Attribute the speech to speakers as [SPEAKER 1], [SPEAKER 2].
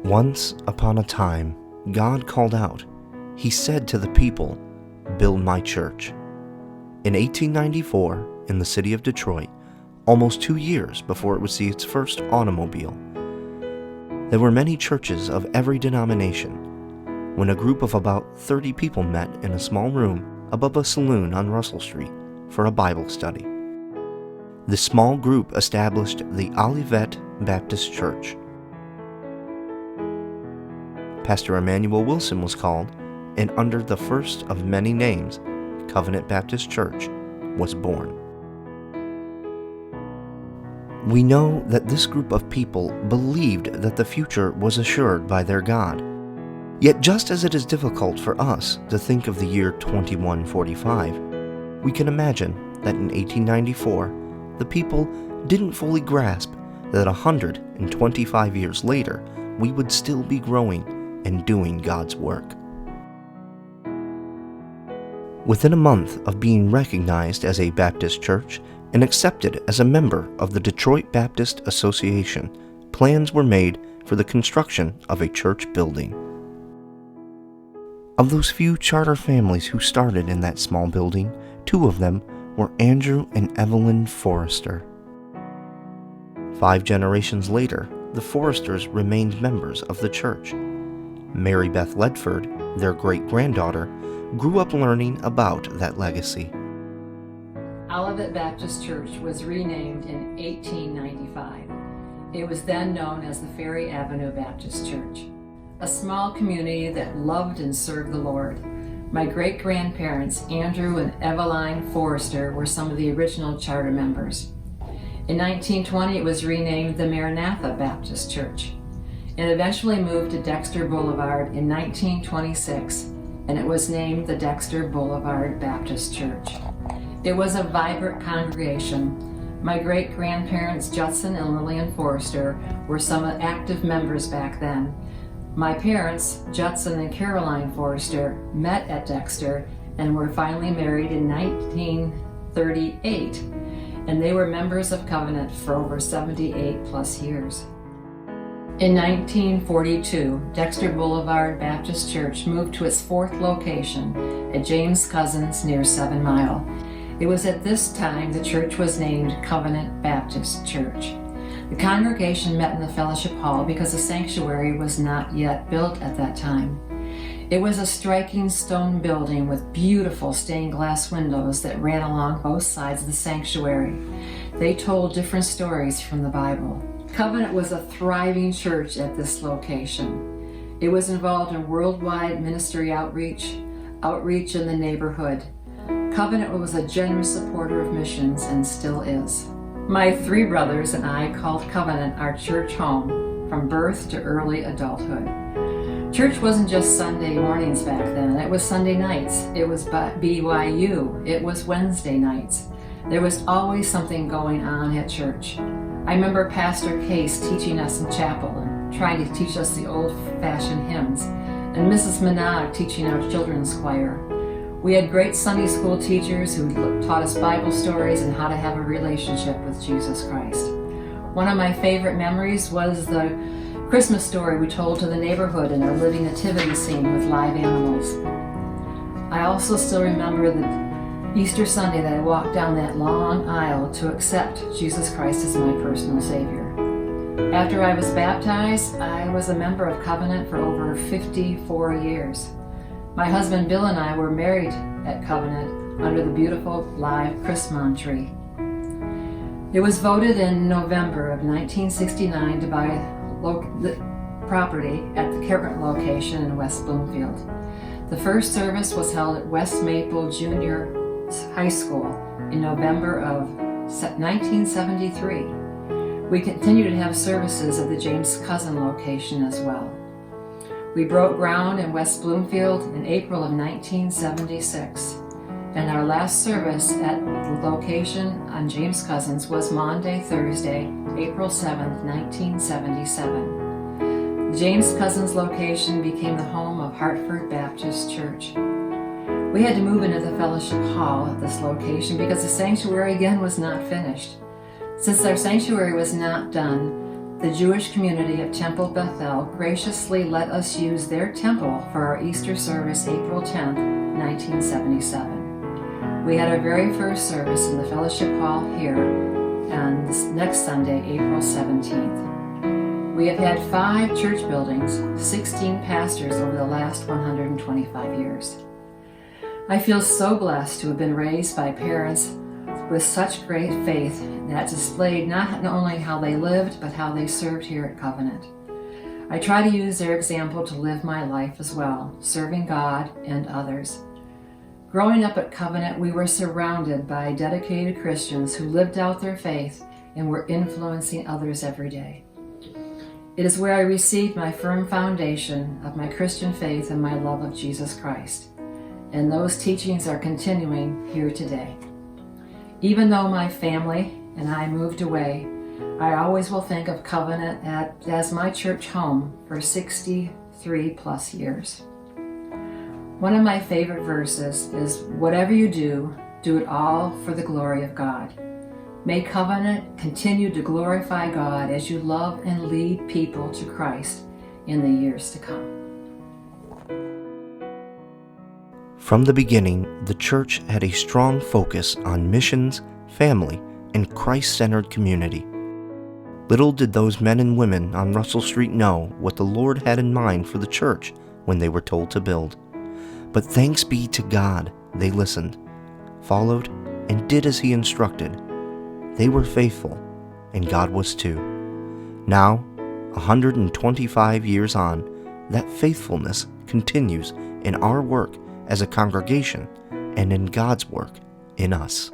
[SPEAKER 1] Once upon a time, God called out. He said to the people, "Build my church." In 1894, in the city of Detroit, almost 2 years before it would see its first automobile, there were many churches of every denomination when a group of about 30 people met in a small room above a saloon on Russell Street for a Bible study. This small group established the Olivet Baptist Church. Pastor Emmanuel Wilson was called, and under the first of many names, Covenant Baptist Church was born. We know that this group of people believed that the future was assured by their God. Yet just as it is difficult for us to think of the year 2145, we can imagine that in 1894, the people didn't fully grasp that 125 years later, we would still be growing and doing God's work. Within a month of being recognized as a Baptist church and accepted as a member of the Detroit Baptist Association, plans were made for the construction of a church building. Of those few charter families who started in that small building, 2 of them were Andrew and Evelyn Forrester. 5 generations later, the Forresters remained members of the church. Mary Beth Ledford, their great-granddaughter, grew up learning about that legacy.
[SPEAKER 2] Olivet Baptist Church was renamed in 1895. It was then known as the Ferry Avenue Baptist Church, a small community that loved and served the Lord. My great-grandparents, Andrew and Eveline Forrester, were some of the original charter members. In 1920, it was renamed the Maranatha Baptist Church, and eventually moved to Dexter Boulevard in 1926, and it was named the Dexter Boulevard Baptist Church. It was a vibrant congregation. My great-grandparents, Judson and Lillian Forrester, were some active members back then. My parents, Judson and Caroline Forrester, met at Dexter and were finally married in 1938, and they were members of Covenant for over 78 plus years. In 1942, Dexter Boulevard Baptist Church moved to its 4th location at James Cousins near 7 Mile. It was at this time the church was named Covenant Baptist Church. The congregation met in the fellowship hall because the sanctuary was not yet built at that time. It was a striking stone building with beautiful stained glass windows that ran along both sides of the sanctuary. They told different stories from the Bible. Covenant was a thriving church at this location. It was involved in worldwide ministry outreach in the neighborhood. Covenant was a generous supporter of missions and still is. My 3 brothers and I called Covenant our church home from birth to early adulthood. Church wasn't just Sunday mornings back then. It was Sunday nights. It was BYU. It was Wednesday nights. There was always something going on at church. I remember Pastor Case teaching us in chapel and trying to teach us the old-fashioned hymns, and Mrs. Minogue teaching our children's choir. We had great Sunday school teachers who taught us Bible stories and how to have a relationship with Jesus Christ. One of my favorite memories was the Christmas story we told to the neighborhood in our living nativity scene with live animals. I also still remember the Easter Sunday that I walked down that long aisle to accept Jesus Christ as my personal Savior. After I was baptized, I was a member of Covenant for over 54 years. My husband Bill and I were married at Covenant under the beautiful live Chrismon tree. It was voted in November of 1969 to buy the property at the current location in West Bloomfield. The first service was held at West Maple Junior High School in November of 1973. We continue to have services at the James Cousin location as well. We broke ground in West Bloomfield in April of 1976, and our last service at the location on James Cousins was Maundy, Thursday, April 7th, 1977. The James Cousins location became the home of Hartford Baptist Church. We had to move into the fellowship hall at this location because the sanctuary again was not finished. Since our sanctuary was not done, the Jewish community of Temple Bethel graciously let us use their temple for our Easter service April 10th, 1977. We had our very first service in the fellowship hall here, and this next Sunday, April 17th. We have had 5 church buildings, 16 pastors over the last 125 years. I feel so blessed to have been raised by parents with such great faith that displayed not only how they lived, but how they served here at Covenant. I try to use their example to live my life as well, serving God and others. Growing up at Covenant, we were surrounded by dedicated Christians who lived out their faith and were influencing others every day. It is where I received my firm foundation of my Christian faith and my love of Jesus Christ. And those teachings are continuing here today. Even though my family and I moved away, I always will think of Covenant as my church home for 63 plus years. One of my favorite verses is, "Whatever you do, do it all for the glory of God." May Covenant continue to glorify God as you love and lead people to Christ in the years to come.
[SPEAKER 1] From the beginning, the church had a strong focus on missions, family, and Christ-centered community. Little did those men and women on Russell Street know what the Lord had in mind for the church when they were told to build. But thanks be to God, they listened, followed, and did as He instructed. They were faithful, and God was too. Now, 125 years on, that faithfulness continues in our work as a congregation and in God's work in us.